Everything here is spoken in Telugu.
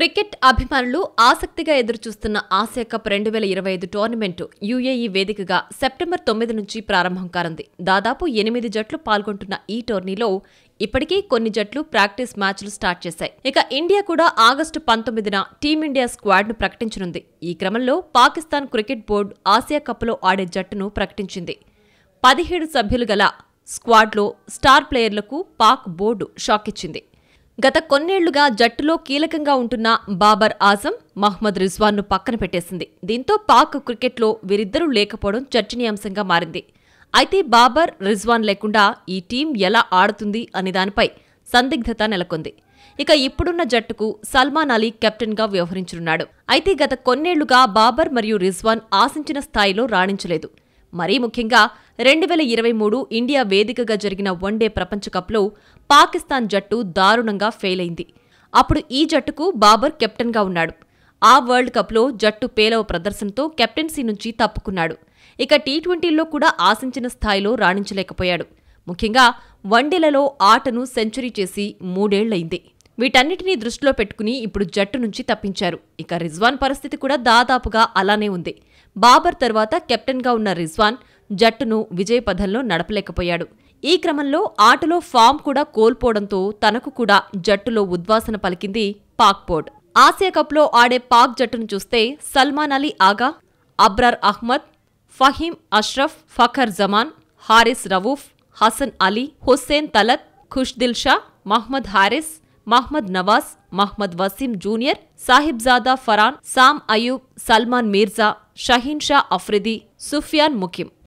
క్రికెట్ అభిమానులు ఆసక్తిగా ఎదురుచూస్తున్న ఆసియా కప్ 2025 టోర్నమెంటు యూఏఈ వేదికగా సెప్టెంబర్ 9 నుంచి ప్రారంభం కానుంది. దాదాపు 8 జట్లు పాల్గొంటున్న ఈ టోర్నీలో ఇప్పటికీ కొన్ని జట్లు ప్రాక్టీస్ మ్యాచ్లు స్టార్ట్ చేశాయి. ఇక ఇండియా కూడా ఆగస్టు 19న టీమిండియా స్క్వాడ్ను ప్రకటించనుంది. ఈ క్రమంలో పాకిస్తాన్ క్రికెట్ బోర్డు ఆసియా కప్లో ఆడే జట్టును ప్రకటించింది. 17 సభ్యులు గల స్క్వాడ్లో స్టార్ ప్లేయర్లకు పాక్ బోర్డు షాక్ ఇచ్చింది. గత కొన్నేళ్లుగా జట్టులో కీలకంగా ఉంటున్న బాబర్ ఆజం, మహ్మద్ రిజ్వాన్ను పక్కన పెట్టేసింది. దీంతో పాక్ క్రికెట్లో వీరిద్దరూ లేకపోవడం చర్చనీయాంశంగా మారింది. అయితే బాబర్, రిజ్వాన్ లేకుండా ఈ టీం ఎలా ఆడుతుంది అనే దానిపై సందిగ్ధత నెలకొంది. ఇక ఇప్పుడున్న జట్టుకు సల్మాన్ అలీ కెప్టెన్గా వ్యవహరించనున్నాడు. అయితే గత కొన్నేళ్లుగా బాబర్ మరియు రిజ్వాన్ ఆశించిన స్థాయిలో రాణించలేదు. మరీ ముఖ్యంగా 2023 ఇండియా వేదికగా జరిగిన వన్డే ప్రపంచ కప్లో పాకిస్తాన్ జట్టు దారుణంగా ఫెయిల్ అయింది. అప్పుడు ఈ జట్టుకు బాబర్ కెప్టెన్గా ఉన్నాడు. ఆ వరల్డ్ కప్లో జట్టు పేలవ ప్రదర్శనతో కెప్టెన్సీ నుంచి తప్పుకున్నాడు. ఇక టీ20లో కూడా ఆశించిన స్థాయిలో రాణించలేకపోయాడు. ముఖ్యంగా వన్డేలలో ఆటను సెంచరీ చేసి 3 ఏళ్లయింది. వీటన్నిటినీ దృష్టిలో పెట్టుకుని ఇప్పుడు జట్టు నుంచి తప్పించారు. ఇక రిజ్వాన్ పరిస్థితి కూడా దాదాపుగా అలానే ఉంది. బాబర్ తర్వాత కెప్టెన్గా ఉన్న రిజ్వాన్ జట్టును విజయపథంలో నడపలేకపోయాడు. ఈ క్రమంలో ఆటలో ఫామ్ కూడా కోల్పోవడంతో తనకు కూడా జట్టులో ఉద్వాసన పలికింది పాక్ బోర్డు. ఆసియా కప్లో ఆడే పాక్ జట్టును చూస్తే సల్మాన్ అలీ ఆగా, అబ్రార్ అహ్మద్, ఫహీం అష్రఫ్, ఫఖర్ జమాన్, హారిస్ రవూఫ్, హసన్ అలీ, హుస్సేన్ తలత్, ఖుష్దిల్ షా, మహ్మద్ హారిస్, మహ్మద్ నవాజ్, మహ్మద్ వసీం జూనియర్, సాహిబ్జాదా ఫరాన్, సామ్ అయూబ్, సల్మాన్ మీర్జా, షహీన్ షా అఫ్రిది, సుఫియాన్ ముకిమ్.